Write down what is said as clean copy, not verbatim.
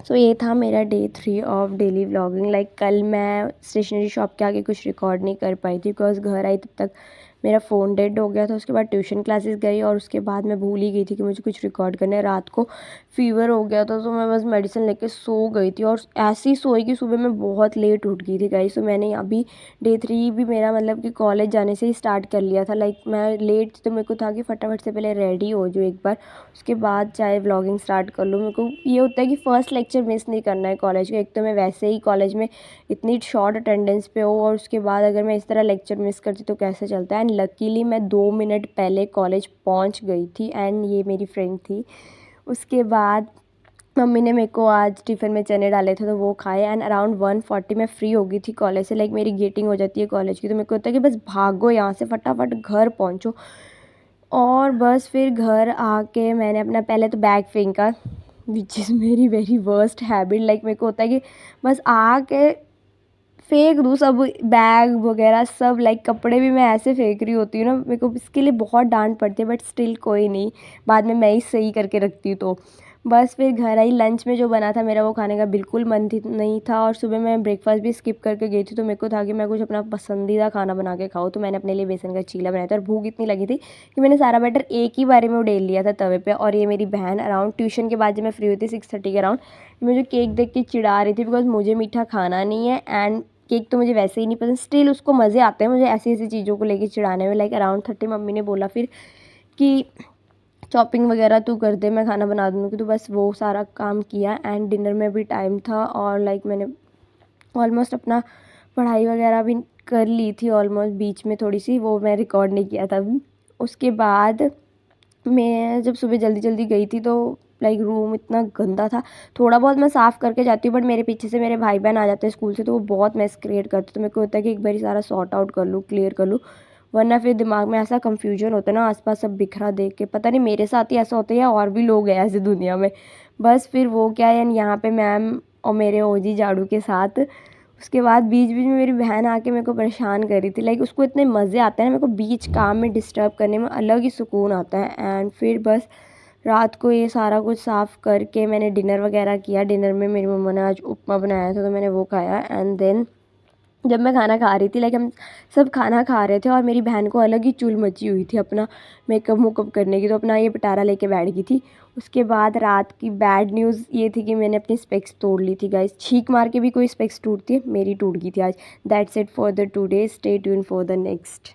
सो ये था मेरा day 3 of daily vlogging. Like कल मैं स्टेशनरी शॉप के आगे कुछ रिकॉर्ड नहीं कर पाई थी बिकॉज़ घर आई तब तक मेरा फ़ोन डेड हो गया था। उसके बाद ट्यूशन क्लासेस गई और उसके बाद मैं भूल ही गई थी कि मुझे कुछ रिकॉर्ड करना है। रात को फ़ीवर हो गया था तो मैं बस मेडिसिन लेके सो गई थी और ऐसी ही सोई कि सुबह मैं बहुत लेट उठ गई थी गाइस। तो मैंने अभी डे 3 भी मेरा मतलब कि कॉलेज जाने से ही स्टार्ट कर लिया था। लाइक मैं लेट तो मेरे को था कि फटाफट से पहले रेडी हो जाऊँ एक बार, उसके बाद चाहे व्लॉगिंग स्टार्ट कर लूँ। मेरे को ये होता है कि फ़र्स्ट लेक्चर मिस नहीं करना है कॉलेज का। एक तो मैं वैसे ही कॉलेज में इतनी शॉर्ट अटेंडेंस पे हूँ और उसके बाद अगर मैं इस तरह लेक्चर मिस करती तो कैसे चलता है। एंड लकीली मैं 2 मिनट पहले कॉलेज पहुँच गई थी एंड ये मेरी फ्रेंड थी। उसके बाद मम्मी ने मेरे को आज टिफ़िन में चने डाले थे तो वो खाए एंड अराउंड 1:40 मैं फ्री हो गई थी कॉलेज से। लाइक मेरी गेटिंग हो जाती है कॉलेज की तो मेरे को होता है कि बस भागो यहाँ से, फटाफट घर पहुँचो। और बस फिर घर आके मैंने अपना पहले तो बैग फेंका, विच इज़ मेरी वेरी वर्स्ट हैबिट। लाइक मेरे को होता है कि बस आके फेंक दूँ सब, बैग वगैरह सब। लाइक कपड़े भी मैं ऐसे फेंक रही होती हूँ ना, मेरे को इसके लिए बहुत डांट पड़ती है बट स्टिल कोई नहीं, बाद में मैं ही सही करके रखती हूँ। तो बस फिर घर आई, लंच में जो बना था मेरा वो खाने का बिल्कुल मन थी नहीं था और सुबह मैं ब्रेकफास्ट भी स्किप करके गई थी। तो मेरे को था कि मैं कुछ अपना पसंदीदा खाना बना के खाऊँ। तो मैंने अपने लिए बेसन का चीला बनाया था और भूख इतनी लगी थी कि मैंने सारा बैटर एक ही बारी में उड़ेल लिया था तवे पे। और ये मेरी बहन अराउंड ट्यूशन के बाद जब मैं फ्री हुई थी 6:30 के अराउंड, मुझे केक देख के चिढ़ा रही थी बिकॉज मुझे मीठा खाना नहीं है एंड केक तो मुझे वैसे ही नहीं पसंद। स्टिल उसको मज़े आते हैं मुझे ऐसी ऐसी चीज़ों को लेके चिढ़ाने में। लाइक अराउंड 30 मम्मी ने बोला फिर कि चॉपिंग वगैरह तू कर दे, मैं खाना बना दूँगी। तो बस वो सारा काम किया एंड डिनर में भी टाइम था और लाइक मैंने ऑलमोस्ट अपना पढ़ाई वगैरह भी कर ली थी ऑलमोस्ट। बीच में थोड़ी सी वो मैं रिकॉर्ड नहीं किया था अभी। उसके बाद मैं जब सुबह जल्दी जल्दी गई थी तो लाइक रूम इतना गंदा था। थोड़ा बहुत मैं साफ़ करके जाती हूँ बट मेरे पीछे से मेरे भाई बहन आ जाते हैं स्कूल से तो वो बहुत मेस क्रिएट करते। तो मेरे को होता है कि एक बार सारा सॉर्ट आउट कर लूँ, क्लियर कर लूँ, वरना फिर दिमाग में ऐसा कन्फ्यूजन होता है ना आसपास सब बिखरा देख के। पता नहीं मेरे साथ ही ऐसा होता है या और भी लोग हैं ऐसे दुनिया में। बस फिर वो क्या है, यहाँ पे मैम और मेरे ओजी झाड़ू के साथ। उसके बाद बीच बीच में मेरी बहन आके मेरे को परेशान कर रही थी। लाइक उसको इतने मज़े आते हैं ना, मेरे को बीच काम में डिस्टर्ब करने में अलग ही सुकून आता है। एंड फिर बस रात को ये सारा कुछ साफ़ करके मैंने डिनर वगैरह किया। डिनर में मेरी मम्मा ने आज उपमा बनाया था तो मैंने वो खाया। एंड देन जब मैं खाना खा रही थी, लाइक हम सब खाना खा रहे थे और मेरी बहन को अलग ही चुल मची हुई थी अपना मेकअप मुकअप करने की, तो अपना ये पिटारा लेके बैठ गई थी। उसके बाद रात की बैड न्यूज़ ये थी कि मैंने अपनी स्पेक्स तोड़ ली थी गाइस। छींक मार के भी कोई स्पेक्स टूटती है, मेरी टूट गई थी आज। That's it for the today, stay tune for the next.